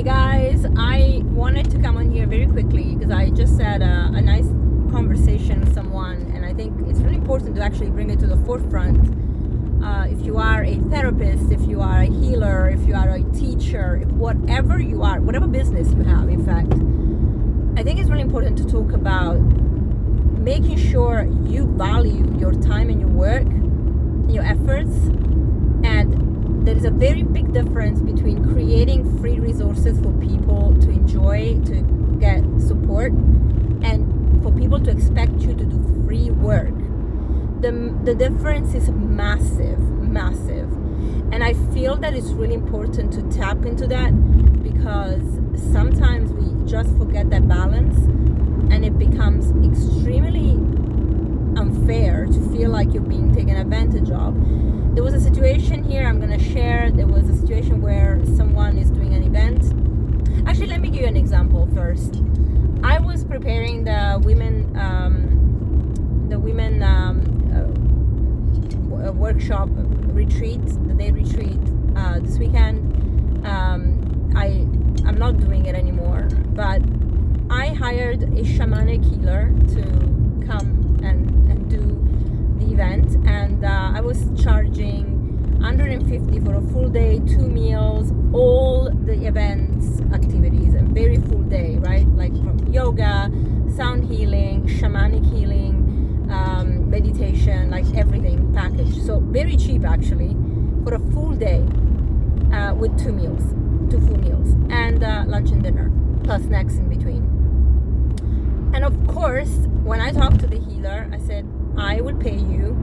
Hey guys, I wanted to come on here very quickly because I just had a nice conversation with someone, and I think it's really important to actually bring it to the forefront. If you are a therapist, if you are a healer, if you are a teacher, whatever you are, whatever business you have, in fact, I think it's really important to talk about making sure you value your time and your work, your efforts, and there is a very big difference between creating free resources for people to enjoy, to get support, and for people to expect you to do free work. The difference is massive. And I feel that it's really important to tap into that, because sometimes we just forget that balance and it becomes extremely unfair to feel like you're being taken advantage of. There was a situation here I'm going to share. There was a situation where someone is doing an event. Actually, let me give you an example first. I was preparing the women workshop retreat, the day retreat this weekend. I'm not doing it anymore, but I hired a shamanic healer to come and do the event, and I was charging $150 for a full day, 2 meals, all the events activities, and very full day, right? Like from yoga, sound healing, shamanic healing, meditation, like everything packaged. So very cheap actually for a full day with 2 meals, 2 full meals, and lunch and dinner plus snacks in between. And of course, when I talked to the healer, I said, I will pay you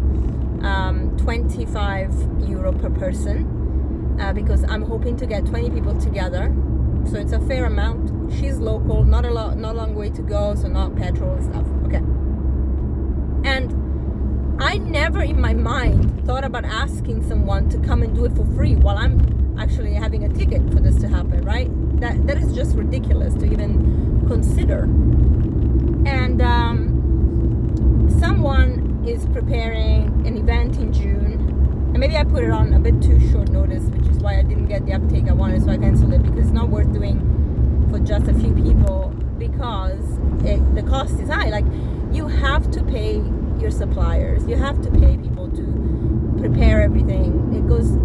€25 per person because I'm hoping to get 20 people together. So it's a fair amount. She's local, not a long way to go, so not petrol and stuff. Okay. And I never in my mind thought about asking someone to come and do it for free while I'm actually having a ticket for this to happen, right? That is just ridiculous to even consider. And someone is preparing an event in June, and maybe I put it on a bit too short notice, which is why I didn't get the uptake I wanted, so I canceled it, because it's not worth doing for just a few people, because the cost is high. Like, you have to pay your suppliers, you have to pay people to prepare everything. It goes,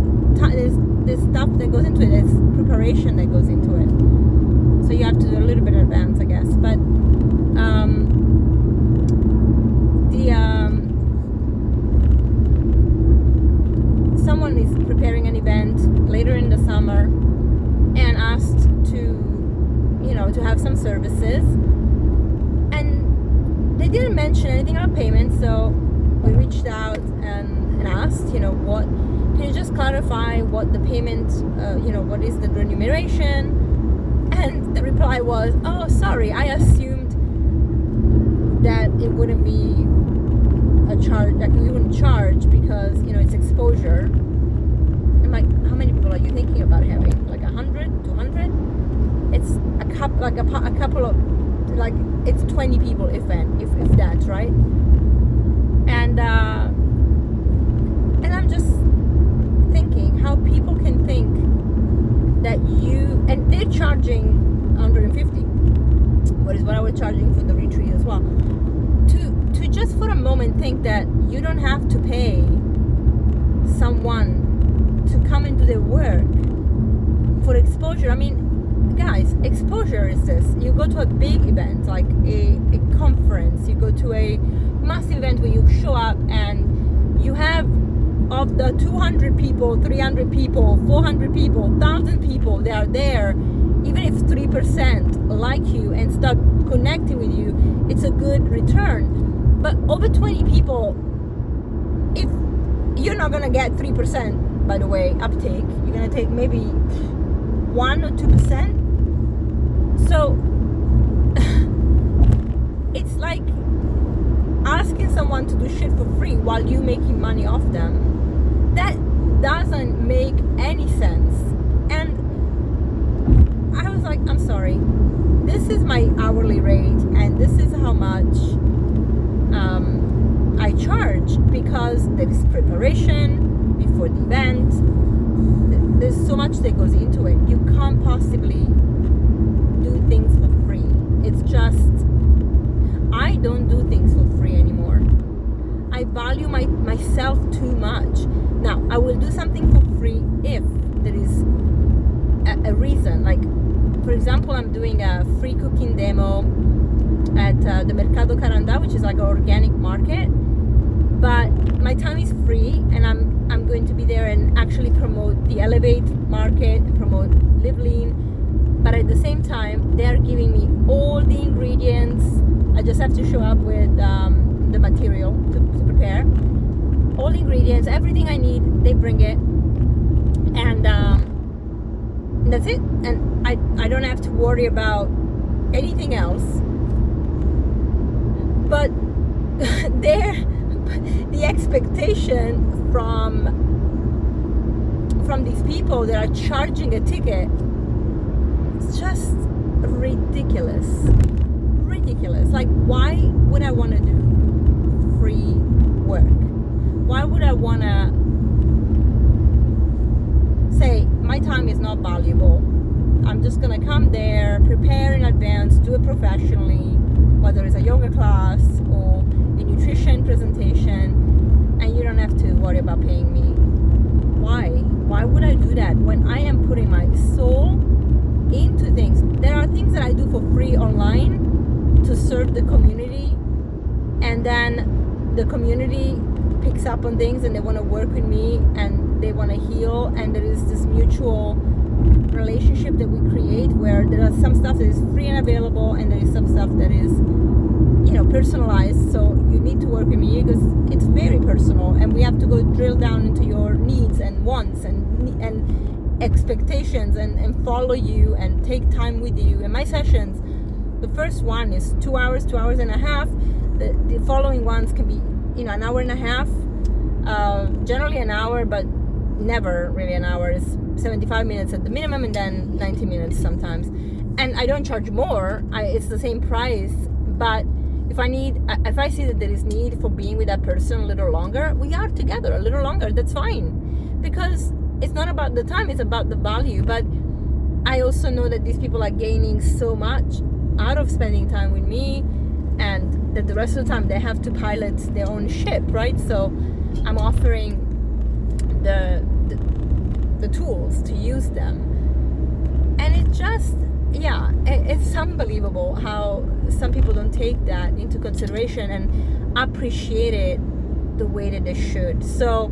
there's stuff that goes into it, there's preparation that goes into it, so you have to do a little bit in advance, I guess. But someone is preparing an event later in the summer and asked to have some services, and they didn't mention anything about payment. So we reached out and asked, what can you just clarify what the payment, what is the remuneration? And the reply was, oh, sorry, I assumed that it wouldn't be a charge, like we wouldn't charge because it's exposure. I'm like, how many people are you thinking about having? Like 100, 200? It's a couple of, like, it's 20 people if that, right? And I'm just thinking how people can think that and they're charging 150, what is what I was charging for the retreat as well, to just for a moment think that you don't have to pay someone to come and do their work for exposure. I mean, guys, exposure is this: you go to a big event like a conference, you go to a massive event where you show up and you have, of the 200 people, 300 people, 400 people, 1,000 people, they are there. Even if 3% like you and start connecting with you, it's a good return. But over 20 people, if you're not gonna get 3%, by the way, uptake, you're gonna take maybe 1 or 2%. So it's like asking someone to do shit for free while you making money off them. That doesn't make any sense. And I was like, I'm sorry, this is my hourly rate and this is how much I charge, because there is preparation before the event. There's so much that goes into it. You can't possibly value myself too much. Now, I will do something for free if there is a reason. Like, for example, I'm doing a free cooking demo at the Mercado Carandà, which is like an organic market. But my time is free, and I'm going to be there and actually promote the Elevate market, promote Live Lean. But at the same time, they're giving me all the ingredients. I just have to show up with the material to prepare. All the ingredients, everything I need, they bring it. And that's it. And I don't have to worry about anything else. But the expectation from these people that are charging a ticket is just ridiculous. Like, why would I want to do free work? Why would I want to say my time is not valuable? I'm just gonna come there, prepare in advance, do it professionally, whether it's a yoga class or a nutrition presentation, and you don't have to worry about paying me. Why would I do that when I am putting my soul into things? There are things that I do for free online to serve the community, and then the community picks up on things and they want to work with me and they want to heal, and there is this mutual relationship that we create where there are some stuff that is free and available, and there is some stuff that is, personalized. So you need to work with me because it's very personal, and we have to go drill down into your needs and wants and expectations and follow you and take time with you. And my sessions, the first one is 2 hours, 2 hours and a half. The following ones can be an hour and a half, generally an hour, but never really an hour. It's 75 minutes at the minimum, and then 90 minutes sometimes. And I don't charge more. It's the same price. But if I see that there is need for being with that person a little longer, we are together a little longer. That's fine, because it's not about the time, it's about the value. But I also know that these people are gaining so much out of spending time with me, and that the rest of the time they have to pilot their own ship, right? So I'm offering the tools to use them, and it just it's unbelievable how some people don't take that into consideration and appreciate it the way that they should. So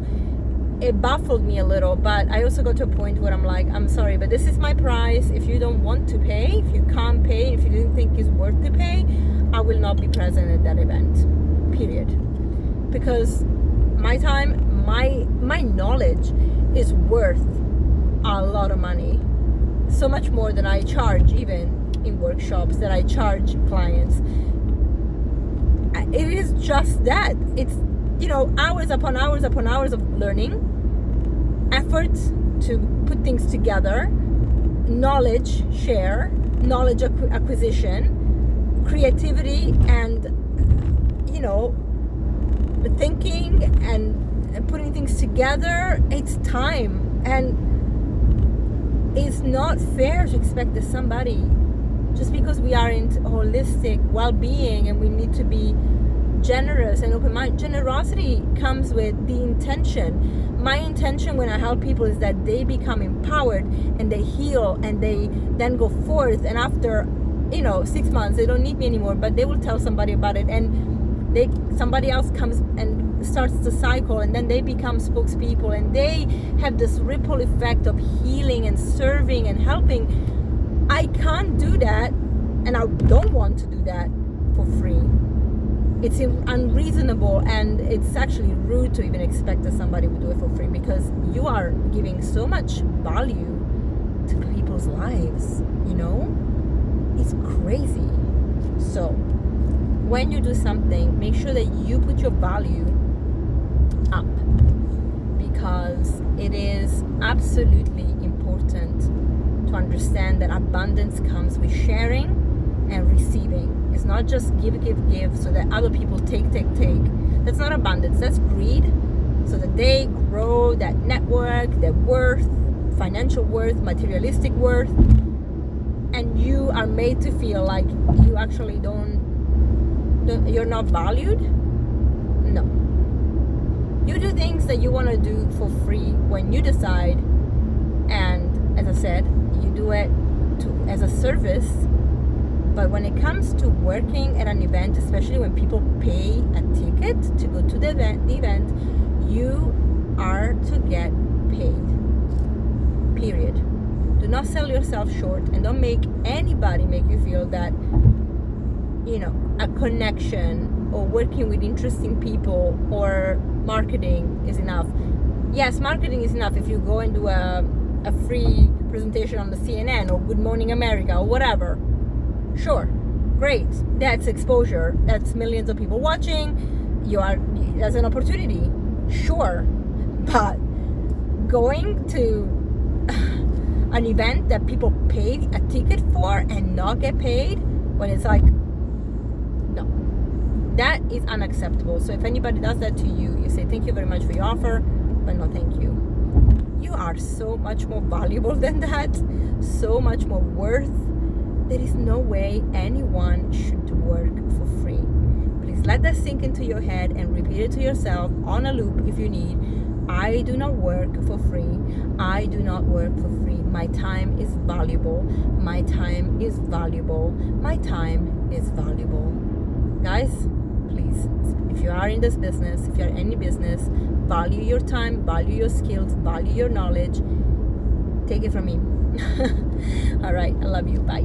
it baffled me a little, but I also got to a point where I'm like, I'm sorry, but this is my price. If you don't want to pay, if you can't pay, if you didn't think it's worth to pay, I will not be present at that event, period. Because my time, my knowledge is worth a lot of money. So much more than I charge, even in workshops, that I charge clients. It is just that. It's, hours upon hours upon hours of learning, effort to put things together, knowledge share, knowledge acquisition, creativity, and, thinking and putting things together. It's time. And it's not fair to expect that somebody, just because we are into holistic well-being and we need to be generous and open-minded, generosity comes with the intention. My intention when I help people is that they become empowered and they heal and they then go forth, and after 6 months they don't need me anymore, but they will tell somebody about it, and somebody else comes and starts the cycle, and then they become spokespeople, and they have this ripple effect of healing and serving and helping. I can't do that, and I don't want to do that for free. It's unreasonable, and it's actually rude to even expect that somebody would do it for free, because you are giving so much value to people's lives, It's crazy. So when you do something, make sure that you put your value up, because it is absolutely important to understand that abundance comes with sharing and receiving. It's not just give so that other people take. That's not abundance, that's greed, so that they grow that network, their worth, financial worth, materialistic worth, and you are made to feel like you actually you're not valued. No, You do things that you want to do for free when you decide, and as I said, you do it as a service. But when it comes to working at an event, especially when people pay a ticket to go to the event, you are to get paid. Period. Do not sell yourself short, and don't make anybody make you feel that, you know, a connection or working with interesting people or marketing is enough. Yes, marketing is enough if you go and do a free presentation on the CNN or Good Morning America or whatever. Sure, great. That's exposure. That's millions of people watching. That's an opportunity. Sure, but going to an event that people pay a ticket for and not get paid, when it's like, no, that is unacceptable. So if anybody does that to you, you say thank you very much for your offer, but no thank you. You are so much more valuable than that, so much more worth. There is no way anyone should work for free. Please let that sink into your head and repeat it to yourself on a loop if you need. I do not work for free. I do not work for free. My time is valuable. My time is valuable. My time is valuable. Guys, please, if you are in this business, if you are in any business, value your time, value your skills, value your knowledge. Take it from me. All right, I love you. Bye.